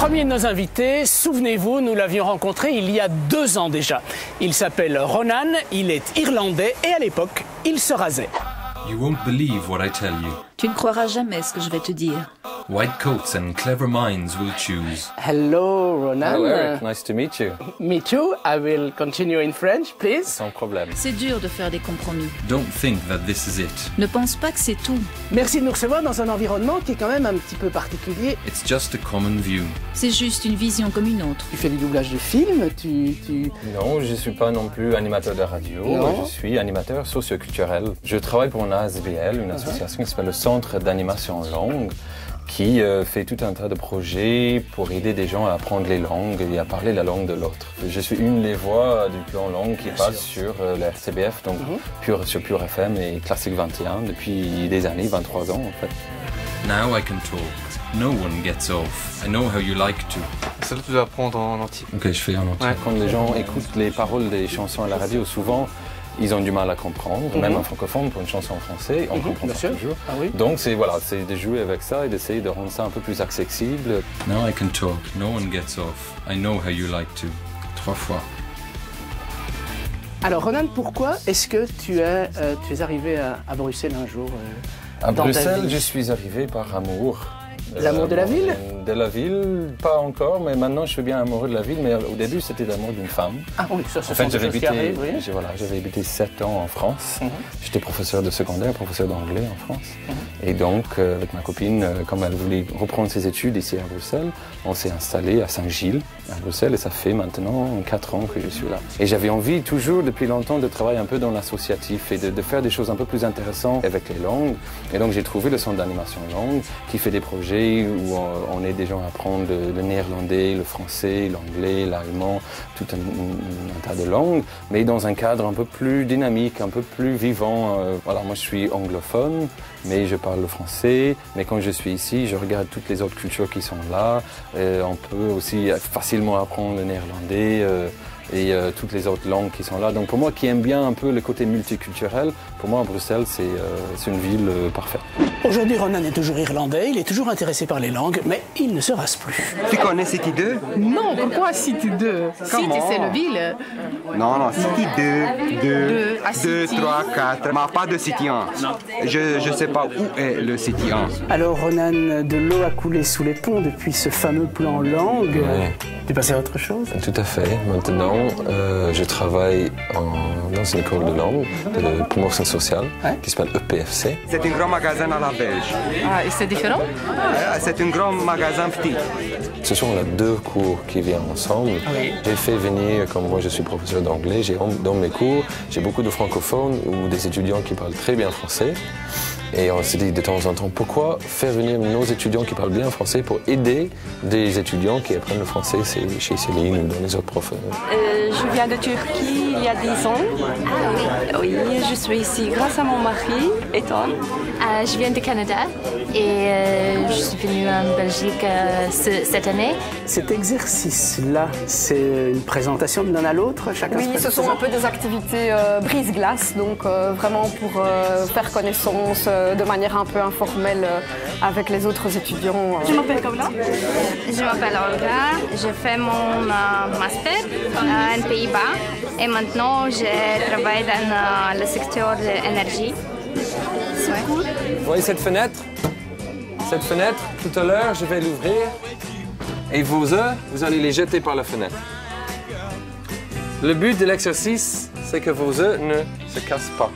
Premier de nos invités, souvenez-vous, nous l'avions rencontré il y a 2 ans déjà. Il s'appelle Ronan, il est irlandais et à l'époque, il se rasait. You won't believe what I tell you. Tu ne croiras jamais ce que je vais te dire. White coats and clever minds will choose. Hello, Ronan. Hello, Eric. Nice to meet you. Me too. I will continue in French, please. Sans problème. C'est dur de faire des compromis. Don't think that this is it. Ne pense pas que c'est tout. Merci de nous recevoir dans un environnement qui est quand même un petit peu particulier. It's just a common view. C'est juste une vision comme une autre. Tu fais du doublage de films, Non, je ne suis pas non plus animateur de radio. Non. Je suis animateur socioculturel. Je travaille pour une ASBL, une association qui s'appelle le Centre d'animation langue, qui fait tout un tas de projets pour aider des gens à apprendre les langues et à parler la langue de l'autre. Je suis une des voix du plan langue qui passe sur la RCBF, donc sur Pure FM et Classique 21 depuis des années, 23 ans en fait. Now I can talk. No one gets off. I know how you like to. Ça, tu dois apprendre en entier. Ok, je fais en entier. Quand les gens écoutent les paroles des chansons à la radio, souvent ils ont du mal à comprendre, même un francophone pour une chanson en français, on comprend pas toujours. Ah oui. Donc c'est de jouer avec ça et d'essayer de rendre ça un peu plus accessible. Now I can talk. No one gets off. I know how you like to. 3 fois. Alors, Ronan, pourquoi est-ce que tu es arrivé à Bruxelles un jour À dans ta Bruxelles, vie? je suis arrivé par amour. L'amour de la ville? De la ville, pas encore, mais maintenant je suis bien amoureux de la ville, mais au début c'était l'amour d'une femme. Ah oui, ça, ce En fait, sont des choses qui arrivent, oui. j'avais habité 7 ans en France. J'étais professeur de secondaire, professeur d'anglais en France. Et donc, avec ma copine, comme elle voulait reprendre ses études ici à Bruxelles, on s'est installé à Saint-Gilles, à Bruxelles, et ça fait maintenant 4 ans que je suis là. Et j'avais envie toujours, depuis longtemps, de travailler un peu dans l'associatif et de faire des choses un peu plus intéressantes avec les langues. Et donc, j'ai trouvé le centre d'animation langue qui fait des projets où on aide des gens à apprendre le néerlandais, le français, l'anglais, l'allemand, tout un tas de langues, mais dans un cadre un peu plus dynamique, un peu plus vivant. Voilà, moi je suis anglophone, mais je parle le français, mais quand je suis ici, je regarde toutes les autres cultures qui sont là. On peut aussi facilement apprendre le néerlandais et toutes les autres langues qui sont là. Donc pour moi qui aime bien un peu le côté multiculturel, pour moi Bruxelles c'est une ville parfaite. Aujourd'hui, Ronan est toujours irlandais, il est toujours intéressé par les langues, mais il ne se rase plus. Tu connais City 2? Non, pourquoi City 2? City, c'est le ville. Non, City 2, Ah, 2, City. 3, 4, mais pas de City 1. Je ne sais pas où est le City 1. Alors, Ronan, de l'eau a coulé sous les ponts depuis ce fameux plan langue. Ouais. Tu es passé à autre chose? Tout à fait. Maintenant, je travaille dans une école de langue, de promotion sociale, qui s'appelle EPFC. C'est un grand magasin à la belge. Ah, et c'est différent? C'est un grand magasin petit. Ce sont là 2 cours qui viennent ensemble. J'ai fait venir, comme moi je suis professeur d'anglais, dans mes cours, j'ai beaucoup de francophones ou des étudiants qui parlent très bien français. Et on s'est dit de temps en temps, pourquoi faire venir nos étudiants qui parlent bien français pour aider des étudiants qui apprennent le français chez Céline ou dans les autres profs. Je viens de Turquie il y a 10 ans. Ah oui. Oui, je suis ici grâce à mon mari, Ethan. Je viens du Canada et je suis venue en Belgique cette année. Cet exercice-là, c'est une présentation de l'un à l'autre, chacun Oui, ce sont un peu des activités brise-glace, donc vraiment pour faire connaissance de manière un peu informelle avec les autres étudiants. Je m'appelle Paula. Je m'appelle Olga, je fais mon master en Pays-Bas et maintenant je travaille dans le secteur de l'énergie. Vous voyez cette fenêtre? Cette fenêtre, tout à l'heure, je vais l'ouvrir. Et vos œufs, vous allez les jeter par la fenêtre. Le but de l'exercice, c'est que vos œufs ne se cassent pas.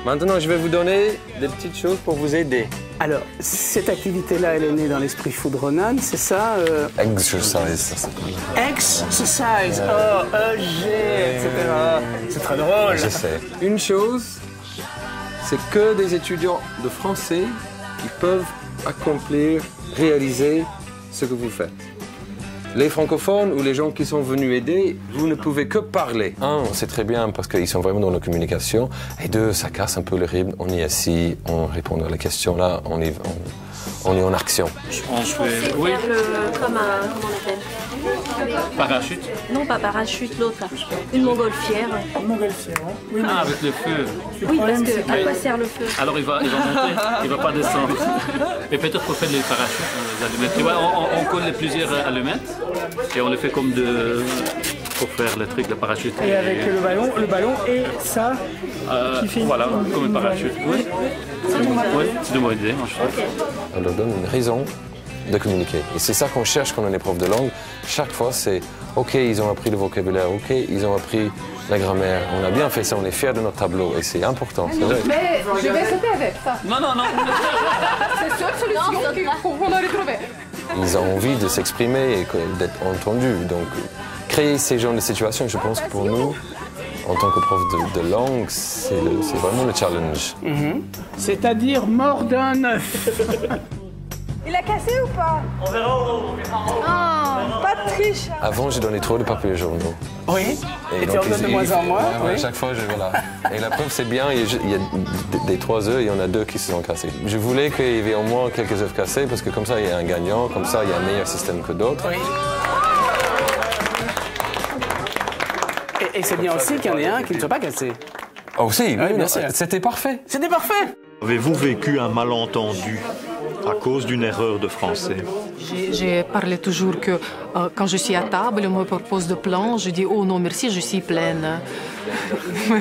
Maintenant, je vais vous donner des petites choses pour vous aider. Alors, cette activité-là, elle est née dans l'esprit fou de Ronan, c'est ça Exercise, ça s'appelle. Exercise, E-G, etc. C'est très drôle. Je sais. Une chose, c'est que des étudiants de français qui peuvent accomplir, réaliser ce que vous faites. Les francophones ou les gens qui sont venus aider, vous ne pouvez que parler. Un, c'est très bien parce qu'ils sont vraiment dans la communication. Et deux, ça casse un peu le rythme. On est assis, on répond à la question là, on est en action. On fait, oui, comment on appelle? parachute. Non, pas parachute, l'autre là. Une montgolfière. Une montgolfière, hein. Oui, Ah, avec le feu. Oui, parce que à quoi sert le feu? Alors il va monter, il va pas descendre. Et peut-être qu'on fait les parachutes, les allumettes. Tu vois, on colle plusieurs allumettes et on les fait comme pour faire le truc de parachute. Et avec le ballon et ça qui fait voilà, comme un parachute. Oui, c'est une bonne idée, moi je trouve. On leur donne une raison de communiquer. Et c'est ça qu'on cherche quand on est prof de langue. Chaque fois, c'est OK, ils ont appris le vocabulaire, OK, ils ont appris la grammaire. On a bien fait ça, on est fiers de notre tableau et c'est important, c'est vrai. Mais je vais sauter avec ça. Non. C'est la seule solution qu'on aurait trouvée. Ils ont envie de s'exprimer et d'être entendus. Donc, créer ces genres de situations, je pense que pour nous, en tant que prof de langue, c'est vraiment le challenge. C'est-à-dire mort d'un œuf. Il a cassé ou pas? On verra. Oh, pas de triche. Avant, j'ai donné trop de papiers journaux. Oui. Et tu en donnes de moins en moins. Oui. Chaque fois, voilà. Et la preuve, c'est bien, il y a des 3 œufs, il y en a 2 qui se sont cassés. Je voulais qu'il y ait au moins quelques œufs cassés, parce que comme ça, il y a un gagnant, comme ça, il y a un meilleur système que d'autres. Oui. Et c'est bien aussi qu'il y en ait un qui ne soit pas cassé. Oh si, oui, bien sûr. C'était parfait. C'était parfait. Avez-vous vécu un malentendu à cause d'une erreur de français? J'ai parlé toujours que quand je suis à table, on me propose de plan, je dis oh non merci, je suis pleine. Oui.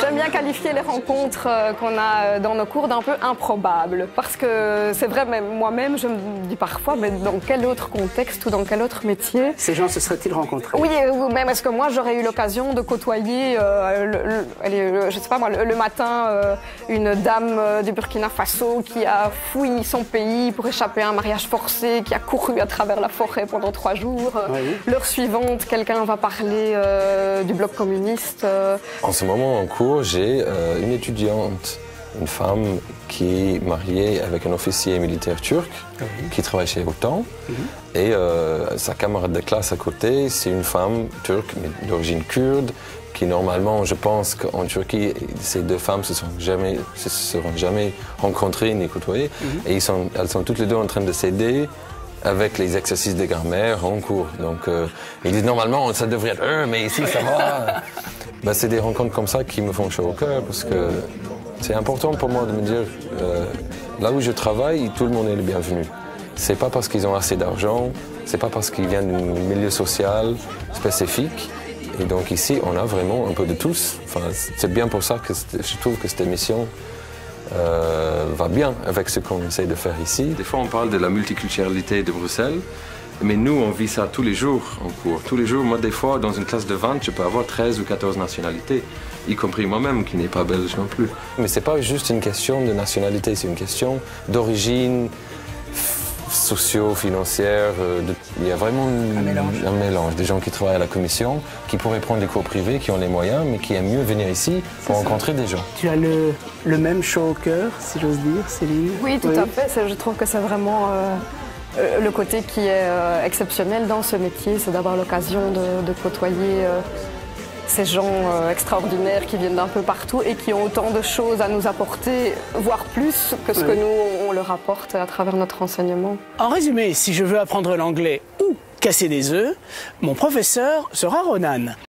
J'aime bien qualifier les rencontres qu'on a dans nos cours d'un peu improbables. Parce que c'est vrai, même moi-même, je me dis parfois, mais dans quel autre contexte ou dans quel autre métier ces gens se seraient-ils rencontrés? Oui, ou même est-ce que moi j'aurais eu l'occasion de côtoyer, je sais pas moi, le matin, une dame du Burkina Faso qui a fui son pays pour échapper à un mariage forcé, qui a couru à travers la forêt pendant 3 jours. Oui. L'heure suivante, quelqu'un va parler du bloc communiste. En ce moment, en cours, j'ai une étudiante, une femme qui est mariée avec un officier militaire turc qui travaille chez Autan. Et sa camarade de classe à côté, c'est une femme turque, mais d'origine kurde, qui normalement, je pense qu'en Turquie, ces 2 femmes se seront jamais rencontrées ni côtoyées. Et elles sont toutes les 2 en train de s'aider avec les exercices de grammaire en cours. Donc, ils disent normalement, ça devrait être eux, mais ici, ça va. C'est des rencontres comme ça qui me font chaud au cœur, parce que c'est important pour moi de me dire, là où je travaille, tout le monde est le bienvenu. C'est pas parce qu'ils ont assez d'argent, c'est pas parce qu'ils viennent d'un milieu social spécifique. Et donc ici, on a vraiment un peu de tous. Enfin, c'est bien pour ça que je trouve que cette émission va bien avec ce qu'on essaie de faire ici. Des fois, on parle de la multiculturalité de Bruxelles, mais nous, on vit ça tous les jours en cours. Tous les jours, moi, des fois, dans une classe de 20, je peux avoir 13 ou 14 nationalités, y compris moi-même, qui n'est pas belge non plus. Mais c'est pas juste une question de nationalité, c'est une question d'origine socio-financière. Il y a vraiment un mélange. Des gens qui travaillent à la commission, qui pourraient prendre des cours privés, qui ont les moyens, mais qui aiment mieux venir ici pour rencontrer des gens. Tu as le même chaud au cœur, si j'ose dire, Céline? Oui, tout à fait. Je trouve que c'est vraiment le côté qui est exceptionnel dans ce métier, c'est d'avoir l'occasion de côtoyer ces gens extraordinaires qui viennent d'un peu partout et qui ont autant de choses à nous apporter, voire plus que ce que nous, on leur apporte à travers notre enseignement. En résumé, si je veux apprendre l'anglais ou casser des œufs, mon professeur sera Ronan.